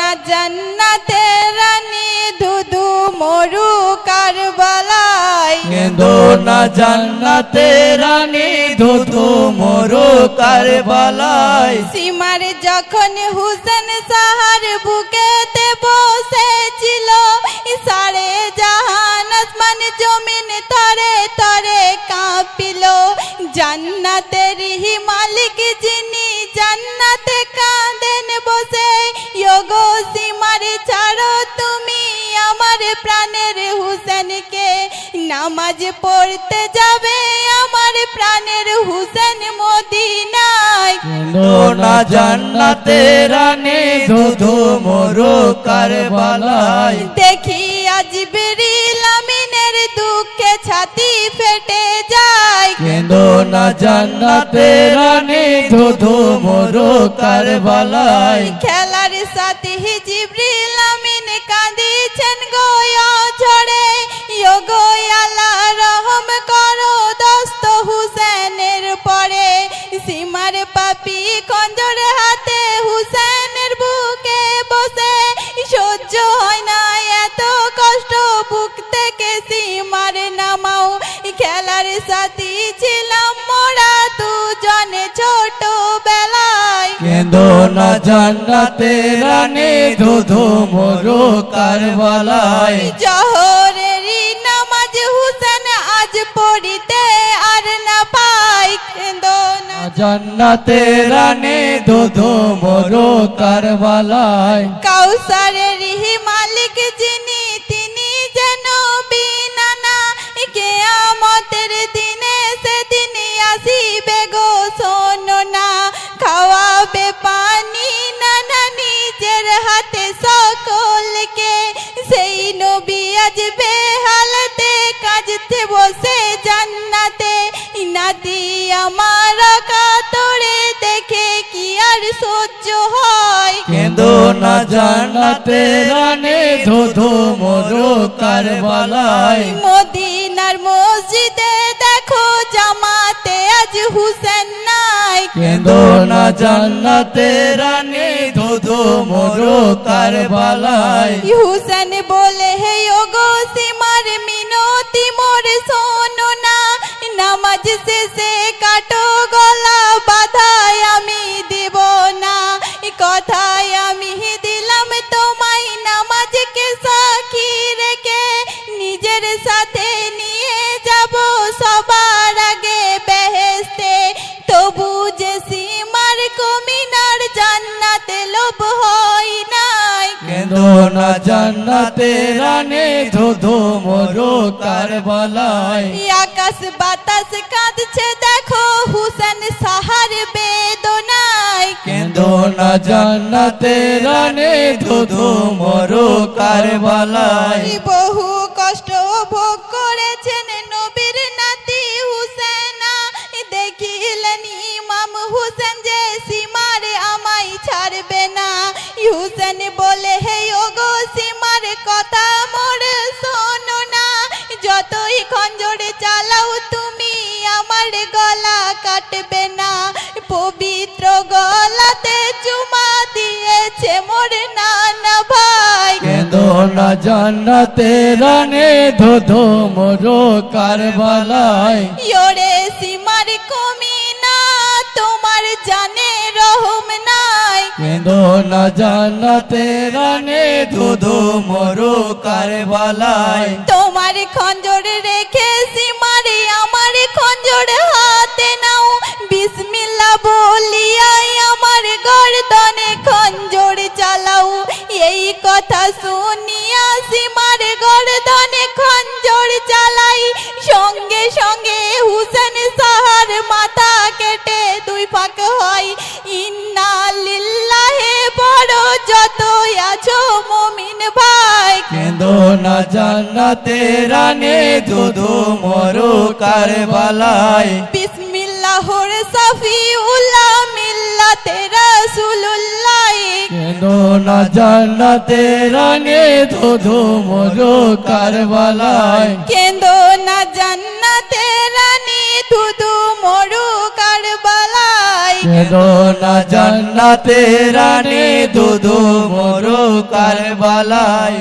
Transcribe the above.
না জান্নাতে রানী ধুধু মরু কারবালায় কেঁদো না জান্নাতে রানী ধুধু মরু কারবালায় সীমার যখন হুসেন সাহার বুকেতে বসেছিল সারে জাহান আসমান জমিন তরে তরে কাঁপিল জান্নাতের হি মালিক যিনি জান্নাতে কাঁদেন বসে ইয়োগো সীমার ছাড়ো তুমি আমার প্রাণের হুসেনকে নামাজ পড়তে যাবে আমার প্রাণের হুসেন মদিনায় কেঁদো না জান্নাতে রানী ধুধু মরু কারবালায় দেখি আজ জিবরিল আমিনের দুঃখে ছাতি ফেটে যায় কেঁদো না জান্নাতে রানী ধুধু মরু কারবালায় খেলার সাথী জিবরিল আমিন কাঁদিছেন গোয়া ঝরে ইয়োগো আল্লাহ রহম করো দোস্ত হুসেনের পরে সীমার পাপি খঞ্জর হাতে হুসেনের বুকে বসে সহ্য হয় না এত কষ্ট বুক থেকে সীমার নামাও খেলার সাথী ছিলাম মোরা দুজনে ছোট বেলায় কেঁদো না জান্নাতে রানী ধুধু মরু কারবালায় জোহরেরই নামাজ হুসেন আজ পড়িতে আর না পাই কেঁদো না জান্নাতে রানী ধুধু মরু কারবালায় কাউসারেরই মালিক যিনি তিনি যেন বিনানা কিয়ামতের দিনে সেদিন আসিবে গো শোনো না খাওয়াবে পানি নানা নিজের হাতে সকলকে সেই নবী আজ বেহালতে কাজতে বসে জান্নাতে নাতি আমার কাতরে দেখে কি আর সহ্য হয় কেঁদো না জান্নাতে রানী ধুধু মরু কারবালায় মদিনার মসজিদে দেখো জামাতে আজ হুসেন নাই কেঁদো না জান্নাতে রানী ধুধু মরু কারবালায় হুসেন বলে হে ওগো সীমার মিনতি মোর শোনো না নামাজ শেষে কাটো গলা বাধায় আমি দিব না কথায় আমি দিলাম তোমায় নামাজকে সাক্ষী রেখে নিজের সাথে নিয়ে যাব সবার আগে বেহেশতে তবু যে সীমার কমিনার জান্নাতে লোভ হয় নাই কেঁদো না জান্নাতে রানী ধুধু মরু কারবালায় আকাশ বাতাস কাঁদছে দেখো হুসেন সাহার বেদনায় কেঁদো না জান্নাতে রানী ধুধু মরু কারবালায় বহু কষ্ট ভোগ করেছেন নবীর নাতি হুসেনা দেখিলেন ইমাম হুসেন যে সীমারে আমায় ছাড়বে না হুসেন বলে হে ওগো সীমার কথা মোর শোনো না যতই খঞ্জর চালাও তুমি আমার গলা কাটবে না পবিত্র গলাতে চুমা দিয়েছে মোর নানা ভাই কেঁদো না জান্নাতে রানী ধুধু মরু কারবালায় ইয়োরে সীমার কমিনা তোমার জানে রহম নাই কেঁদো না জান্নাতে রানী ধুধু মরু কারবালায় তোমার খঞ্জর রেখে সীমারে আমার খঞ্জর হাতে নাও বিসমিল্লাহ বলিয়াই আমার গর্দনে খঞ্জর চালাও এই কথা শুনিয়া সীমার গর্দনে খঞ্জর চালাই সঙ্গে সঙ্গে হুসেন সাহার মাথা কেটে দুই ফাঁক হয় ইন্না লিল্লাহি বড় যত আছো মুমিন ভাই কেঁদো না জান্নাতে রানী ধুধু মরু কারবালায় বিসমিল্লাহর সফিউল্লাহ মিল্লাতে রাসূলুল্লাহ কেঁদো না জান্নাতে রানী ধুধু মরু কারবালায় কেন্দো না জান্নাতে রানী ধুধু মরু কারবালায় কেঁদো না জান্নাতে রানী দুধু মরো কারবালায়